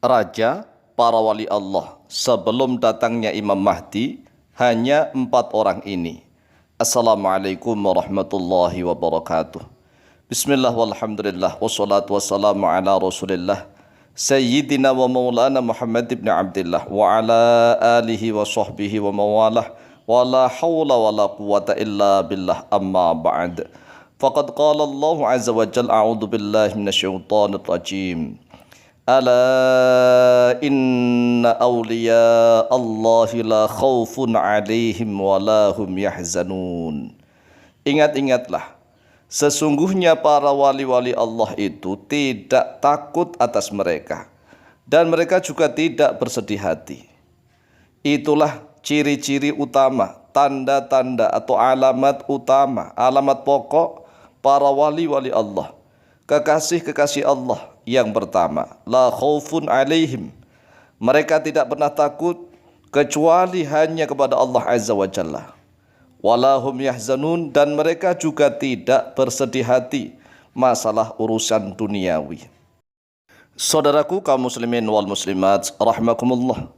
Raja para wali Allah sebelum datangnya Imam Mahdi hanya 4 orang ini. Assalamualaikum warahmatullahi wabarakatuh. Bismillah walhamdulillah wassalatu wassalamu ala rasulillah Sayyidina wa maulana Muhammad ibn Abdillah wa ala alihi wa sahbihi wa mawalah wa la hawla wa la quwata illa billah amma ba'd. Faqad qala Allah azza wa jalla a'udhu billahi minasyaitanir rajim. Ala inna awliya Allahi la khawfun alaihim wa la hum yahzanun. Ingat-ingatlah, sesungguhnya para wali-wali Allah itu tidak takut atas mereka, dan mereka juga tidak bersedih hati. Itulah ciri-ciri utama, tanda-tanda atau alamat utama, alamat pokok para wali-wali Allah, kekasih-kekasih Allah. Yang pertama, la khaufun alaihim, mereka tidak pernah takut kecuali hanya kepada Allah Azza wa Jalla. Walahum yahzanun, dan mereka juga tidak bersedih hati masalah urusan duniawi. Saudaraku kaum muslimin wal muslimat rahimakumullah,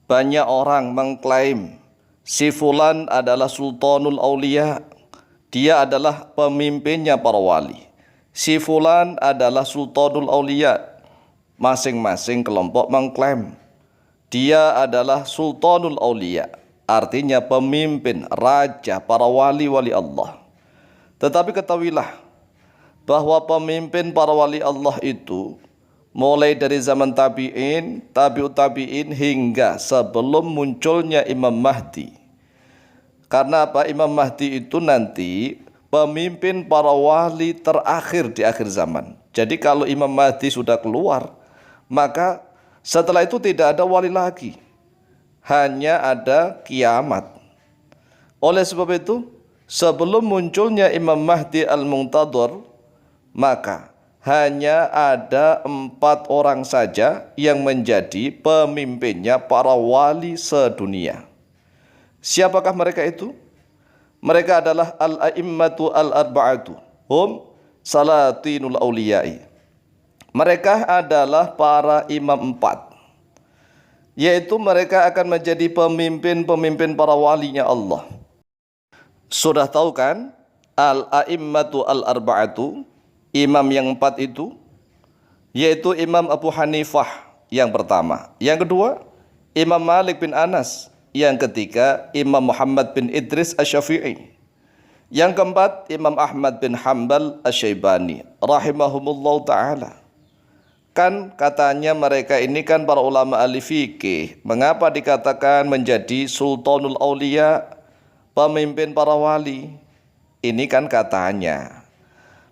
banyak orang mengklaim si fulan adalah sultanul aulia, dia adalah pemimpinnya para wali. Si fulan adalah sultanul aulia. Masing-masing kelompok mengklaim dia adalah sultanul aulia, artinya pemimpin, raja para wali-wali Allah. Tetapi ketahuilah bahwa pemimpin para wali Allah itu mulai dari zaman tabi'in, tabi'ut tabi'in hingga sebelum munculnya Imam Mahdi. Karena apa? Imam Mahdi itu nanti pemimpin para wali terakhir di akhir zaman. Jadi kalau Imam Mahdi sudah keluar, maka setelah itu tidak ada wali lagi, hanya ada kiamat. Oleh sebab itu, sebelum munculnya Imam Mahdi al-Muntadhar, maka hanya ada 4 orang saja yang menjadi pemimpinnya para wali sedunia. Siapakah mereka itu? Mereka adalah al-a'immatu al-arba'atu hum salatinul awliyai. Mereka adalah para imam 4, yaitu mereka akan menjadi pemimpin-pemimpin para walinya Allah. Sudah tahu kan al-a'immatu al-arba'atu, imam yang 4 itu, yaitu Imam Abu Hanifah yang pertama, yang kedua Imam Malik bin Anas, yang ketiga Imam Muhammad bin Idris Asy-Syafi'i, yang keempat Imam Ahmad bin Hanbal Asy-Syaibani rahimahumullah ta'ala. Kan katanya mereka ini kan para ulama ahli fikih. Mengapa dikatakan menjadi sultanul aulia, pemimpin para wali? Ini kan katanya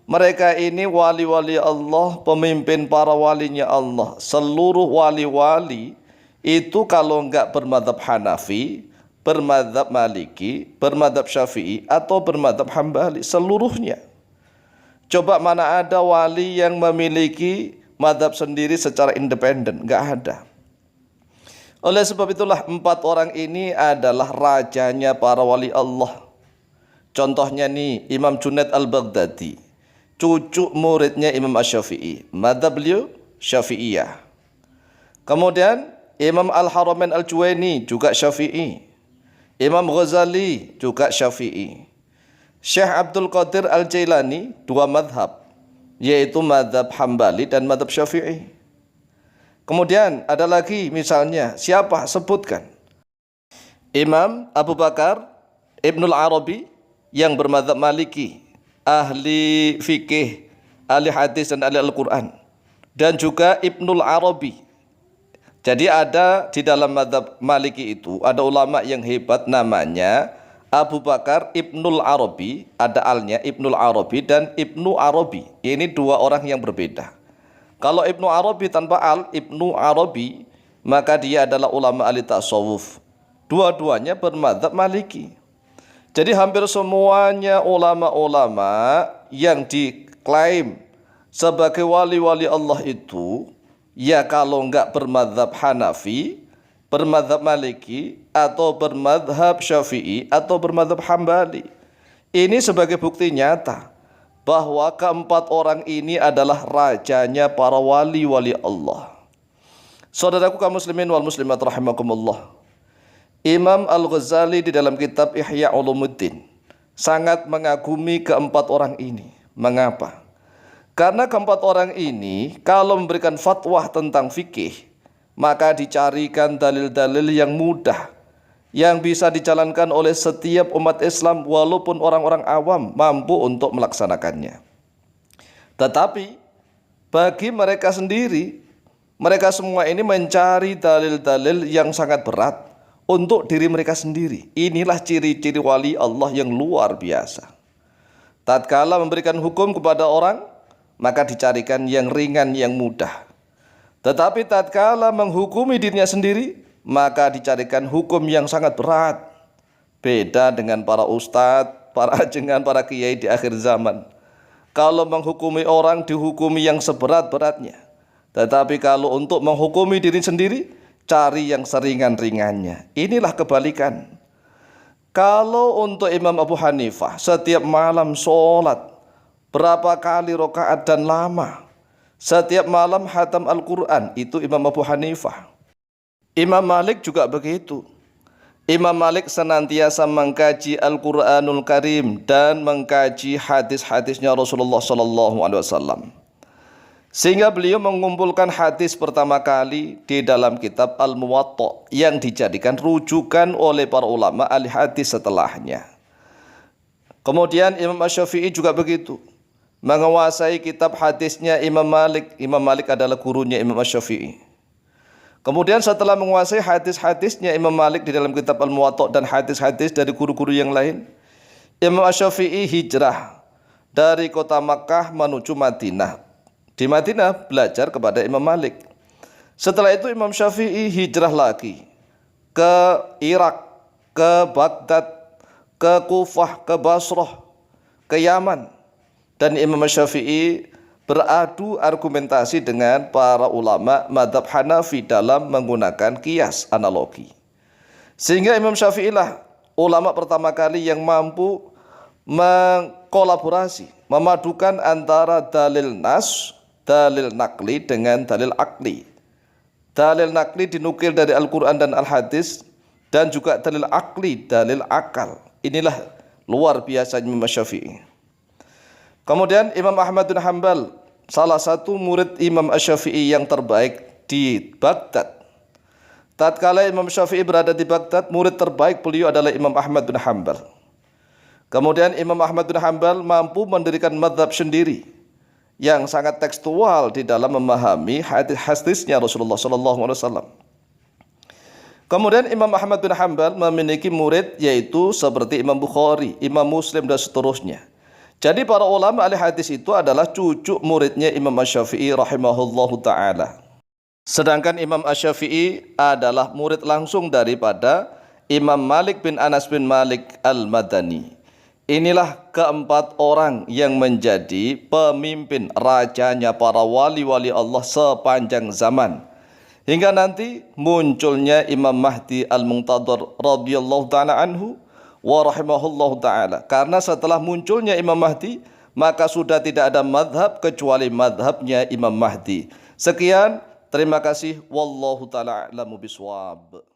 mereka ini wali-wali Allah, pemimpin para walinya Allah. Seluruh wali-wali itu kalau enggak bermadzhab Hanafi, bermadzhab Maliki, bermadzhab Syafi'i atau bermadzhab Hambali, seluruhnya. Coba mana ada wali yang memiliki madzhab sendiri secara independen? Enggak ada. Oleh sebab itulah 4 orang ini adalah rajanya para wali Allah. Contohnya nih Imam Junaid al-Baghdadi, cucu muridnya Imam Asy-Syafi'i, madzhab beliau Syafi'iyah. Kemudian Imam Al-Haramain Al-Juwaini juga Syafi'i. Imam Ghazali juga Syafi'i. Syekh Abdul Qadir Al-Jailani 2 madhab, yaitu madhab Hambali dan madhab Syafi'i. Kemudian ada lagi misalnya, siapa? Sebutkan. Imam Abu Bakar Ibnul Arabi yang bermadhab Maliki, ahli fikih, ahli hadis dan ahli Al-Quran. Dan juga Ibnul Arabi. Jadi ada di dalam mazhab Maliki itu ada ulama yang hebat namanya Abu Bakar Ibnul Arabi, ada alnya Ibnul Arabi dan Ibnu Arabi. Ini 2 orang yang berbeda. Kalau Ibnu Arabi tanpa al, Ibnu Arabi, maka dia adalah ulama ahli tasawuf. Dua-duanya bermadzhab Maliki. Jadi hampir semuanya ulama-ulama yang diklaim sebagai wali-wali Allah itu, ya kalau enggak bermadzhab Hanafi, bermadzhab Maliki, atau bermadzhab Syafi'i, atau bermadzhab Hambali. Ini sebagai bukti nyata bahwa keempat orang ini adalah rajanya para wali-wali Allah. Saudaraku kaum muslimin wal muslimat rahimakumullah. Imam Al-Ghazali di dalam kitab Ihya Ulumuddin sangat mengagumi keempat orang ini. Mengapa? Karena keempat orang ini kalau memberikan fatwa tentang fikih, maka dicarikan dalil-dalil yang mudah, yang bisa dijalankan oleh setiap umat Islam walaupun orang-orang awam mampu untuk melaksanakannya. Tetapi bagi mereka sendiri, mereka semua ini mencari dalil-dalil yang sangat berat untuk diri mereka sendiri. Inilah ciri-ciri wali Allah yang luar biasa. Tatkala memberikan hukum kepada orang, maka dicarikan yang ringan, yang mudah. Tetapi tatkala menghukumi dirinya sendiri, maka dicarikan hukum yang sangat berat. Beda dengan para ustadz, para ajengan, para kiai di akhir zaman. Kalau menghukumi orang dihukumi yang seberat-beratnya. Tetapi kalau untuk menghukumi diri sendiri, cari yang seringan-ringannya. Inilah kebalikan. Kalau untuk Imam Abu Hanifah, setiap malam sholat, berapa kali rakaat dan lama. Setiap malam khatam Al-Quran, itu Imam Abu Hanifah. Imam Malik juga begitu. Imam Malik senantiasa mengkaji Al-Quranul Karim dan mengkaji hadis-hadisnya Rasulullah SAW. Sehingga beliau mengumpulkan hadis pertama kali di dalam kitab Al-Muwatta yang dijadikan rujukan oleh para ulama ahli hadis setelahnya. Kemudian Imam Asy-Syafi'i juga begitu, menguasai kitab hadisnya Imam Malik. Imam Malik adalah gurunya Imam Asy-Syafi'i. Kemudian setelah menguasai hadis-hadisnya Imam Malik di dalam kitab Al-Muwatta dan hadis-hadis dari guru-guru yang lain, Imam Asy-Syafi'i hijrah dari kota Makkah menuju Madinah. Di Madinah belajar kepada Imam Malik. Setelah itu Imam Syafi'i hijrah lagi ke Irak, ke Baghdad, ke Kufah, ke Basrah, ke Yaman. Dan Imam Syafi'i beradu argumentasi dengan para ulama mazhab Hanafi dalam menggunakan kias analogi. Sehingga Imam Syafi'i lah ulama pertama kali yang mampu mengkolaborasi, memadukan antara dalil nas, dalil nakli dengan dalil akli. Dalil nakli dinukil dari Al-Quran dan Al-Hadis, dan juga dalil akli, dalil akal. Inilah luar biasa Imam Syafi'i. Kemudian Imam Ahmad bin Hanbal, salah satu murid Imam Asy-Syafi'i yang terbaik di Baghdad. Tatkala Imam Syafi'i berada di Baghdad, murid terbaik beliau adalah Imam Ahmad bin Hanbal. Kemudian Imam Ahmad bin Hanbal mampu mendirikan mazhab sendiri yang sangat tekstual di dalam memahami hadis-hadisnya Rasulullah SAW. Kemudian Imam Ahmad bin Hanbal memiliki murid yaitu seperti Imam Bukhari, Imam Muslim dan seterusnya. Jadi para ulama ahli hadis itu adalah cucu muridnya Imam Asy-Syafi'i rahimahullahu ta'ala. Sedangkan Imam Asy-Syafi'i adalah murid langsung daripada Imam Malik bin Anas bin Malik Al-Madani. Inilah keempat orang yang menjadi pemimpin rajanya para wali-wali Allah sepanjang zaman. Hingga nanti munculnya Imam Mahdi Al-Muntadhar radhiyallahu ta'ala anhu wa rahimahullahu ta'ala. Karena setelah munculnya Imam Mahdi, maka sudah tidak ada madhab kecuali madhabnya Imam Mahdi. Sekian, terima kasih. Wallahu ta'ala a'lamu bishawab.